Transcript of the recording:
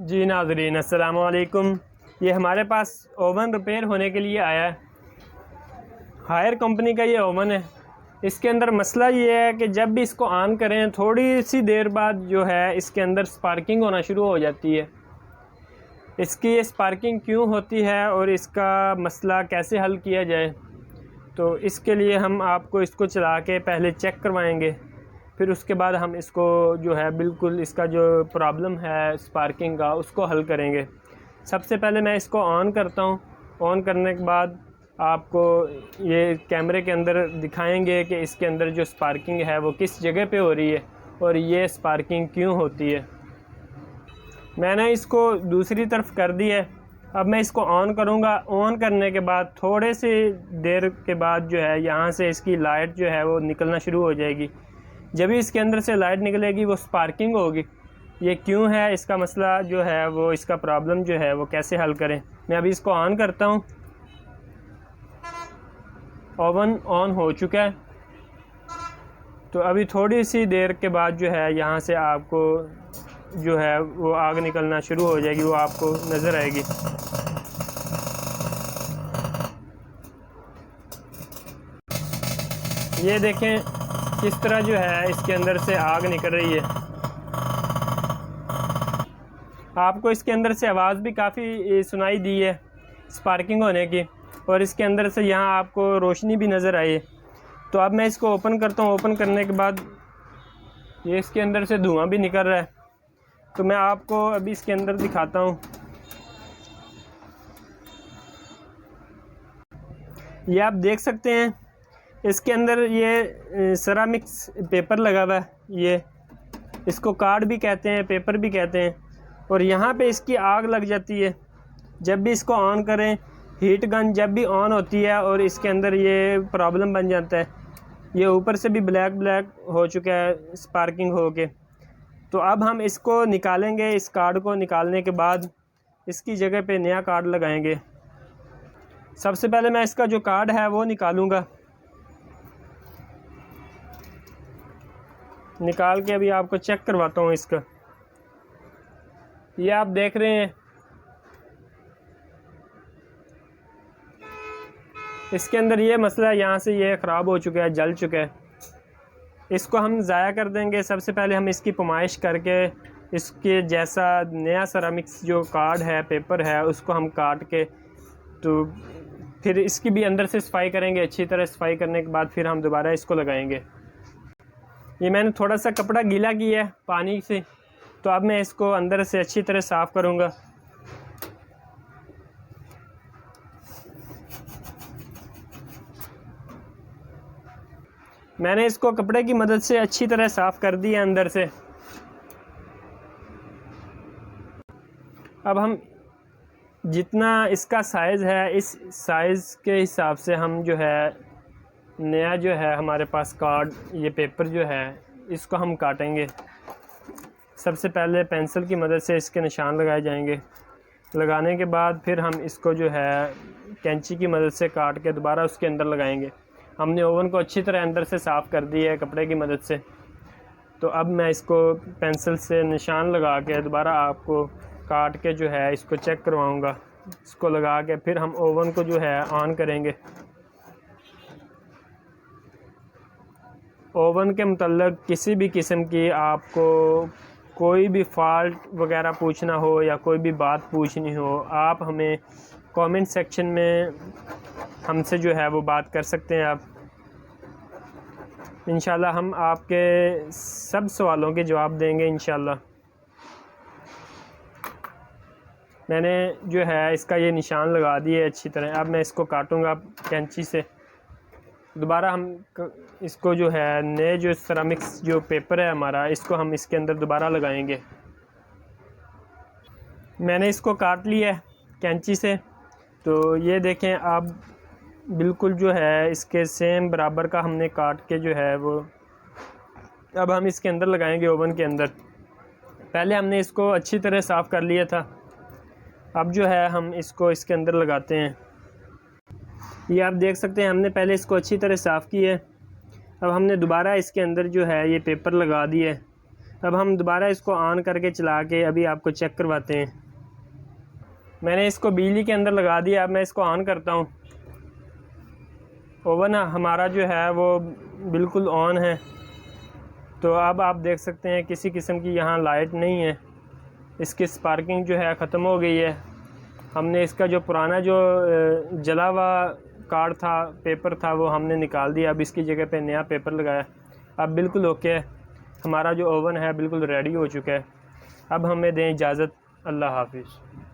जी नाज़रीन अस्सलाम वालेकुम। ये हमारे पास ओवन रिपेयर होने के लिए आया है। हायर कंपनी का ये ओवन है। इसके अंदर मसला ये है कि जब भी इसको ऑन करें थोड़ी सी देर बाद जो है इसके अंदर स्पार्किंग होना शुरू हो जाती है। इसकी ये स्पार्किंग क्यों होती है और इसका मसला कैसे हल किया जाए, तो इसके लिए हम आपको इसको चला के पहले चेक करवाएंगे। फिर उसके बाद हम इसको जो है बिल्कुल इसका जो प्रॉब्लम है स्पार्किंग का उसको हल करेंगे। सबसे पहले मैं इसको ऑन करता हूँ। ऑन करने के बाद आपको ये कैमरे के अंदर दिखाएंगे कि इसके अंदर जो स्पार्किंग है वो किस जगह पे हो रही है और ये स्पार्किंग क्यों होती है। मैंने इसको दूसरी तरफ कर दी है। अब मैं इसको ऑन करूँगा। ऑन करने के बाद थोड़े से देर के बाद जो है यहाँ से इसकी लाइट जो है वो निकलना शुरू हो जाएगी। जब भी इसके अंदर से लाइट निकलेगी वो स्पार्किंग होगी। ये क्यों है, इसका मसला जो है वो, इसका प्रॉब्लम जो है वो कैसे हल करें। मैं अभी इसको ऑन करता हूँ। ओवन ऑन हो चुका है। तो अभी थोड़ी सी देर के बाद जो है यहाँ से आपको जो है वो आग निकलना शुरू हो जाएगी, वो आपको नज़र आएगी। ये देखें किस तरह जो है इसके अंदर से आग निकल रही है। आपको इसके अंदर से आवाज़ भी काफ़ी सुनाई दी है स्पार्किंग होने की, और इसके अंदर से यहाँ आपको रोशनी भी नज़र आई है। तो अब मैं इसको ओपन करता हूँ। ओपन करने के बाद ये इसके अंदर से धुआं भी निकल रहा है। तो मैं आपको अभी इसके अंदर दिखाता हूँ। ये आप देख सकते हैं इसके अंदर ये सेरामिक्स पेपर लगा हुआ है। ये इसको कार्ड भी कहते हैं, पेपर भी कहते हैं। और यहाँ पे इसकी आग लग जाती है जब भी इसको ऑन करें। हीट गन जब भी ऑन होती है और इसके अंदर ये प्रॉब्लम बन जाता है। ये ऊपर से भी ब्लैक ब्लैक हो चुका है स्पार्किंग हो के। तो अब हम इसको निकालेंगे। इस कार्ड को निकालने के बाद इसकी जगह पे नया कार्ड लगाएंगे। सबसे पहले मैं इसका जो कार्ड है वो निकालूंगा। निकाल के अभी आपको चेक करवाता हूँ इसका। ये आप देख रहे हैं इसके अंदर ये मसला है, यहाँ से ये ख़राब हो चुका है, जल चुका है। इसको हम ज़ाया कर देंगे। सबसे पहले हम इसकी पमाइश करके इसके जैसा नया सेरामिक्स जो कार्ड है, पेपर है, उसको हम काट के तो फिर इसकी भी अंदर से सफाई करेंगे। अच्छी तरह सफाई करने के बाद फिर हम दोबारा इसको लगाएंगे। ये मैंने थोड़ा सा कपड़ा गीला किया है पानी से, तो अब मैं इसको अंदर से अच्छी तरह साफ़ करूँगा। मैंने इसको कपड़े की मदद से अच्छी तरह साफ़ कर दिया है अंदर से। अब हम जितना इसका साइज़ है, इस साइज़ के हिसाब से हम जो है नया जो है हमारे पास कार्ड, ये पेपर जो है इसको हम काटेंगे। सबसे पहले पेंसिल की मदद से इसके निशान लगाए जाएंगे। लगाने के बाद फिर हम इसको जो है कैंची की मदद से काट के दोबारा उसके अंदर लगाएंगे। हमने ओवन को अच्छी तरह अंदर से साफ़ कर दिया है कपड़े की मदद से। तो अब मैं इसको पेंसिल से निशान लगा के दोबारा आपको काट के जो है इसको चेक करवाऊँगा। इसको लगा के फिर हम ओवन को जो है ऑन करेंगे। ओवन के मतलब किसी भी किस्म की आपको कोई भी फ़ॉल्ट वगैरह पूछना हो या कोई भी बात पूछनी हो, आप हमें कमेंट सेक्शन में हमसे जो है वो बात कर सकते हैं। आप इंशाल्लाह हम आपके सब सवालों के जवाब देंगे इंशाल्लाह। मैंने जो है इसका ये निशान लगा दिए अच्छी तरह। अब मैं इसको काटूँगा कैंची से। दोबारा हम इसको जो है नए जो सेरामिक्स जो पेपर है हमारा, इसको हम इसके अंदर दोबारा लगाएंगे। मैंने इसको काट लिया है कैंची से। तो ये देखें आप, बिल्कुल जो है इसके सेम बराबर का हमने काट के जो है वो अब हम इसके अंदर लगाएंगे ओवन के अंदर। पहले हमने इसको अच्छी तरह साफ़ कर लिया था। अब जो है हम इसको इसके अंदर लगाते हैं। ये आप देख सकते हैं हमने पहले इसको अच्छी तरह साफ़ किया है। अब हमने दोबारा इसके अंदर जो है ये पेपर लगा दिए। अब हम दोबारा इसको ऑन करके चला के अभी आपको चेक करवाते हैं। मैंने इसको बिजली के अंदर लगा दिया। अब मैं इसको ऑन करता हूँ। ओवन हमारा जो है वो बिल्कुल ऑन है। तो अब आप देख सकते हैं किसी किस्म की यहाँ लाइट नहीं है। इसकी स्पार्किंग जो है ख़त्म हो गई है। हमने इसका जो पुराना जो जला हुआ कार्ड था, पेपर था, वो हमने निकाल दिया। अब इसकी जगह पे नया पेपर लगाया। अब बिल्कुल ओके है। हमारा जो ओवन है बिल्कुल रेडी हो चुका है। अब हमें दें इजाज़त। अल्लाह हाफिज़।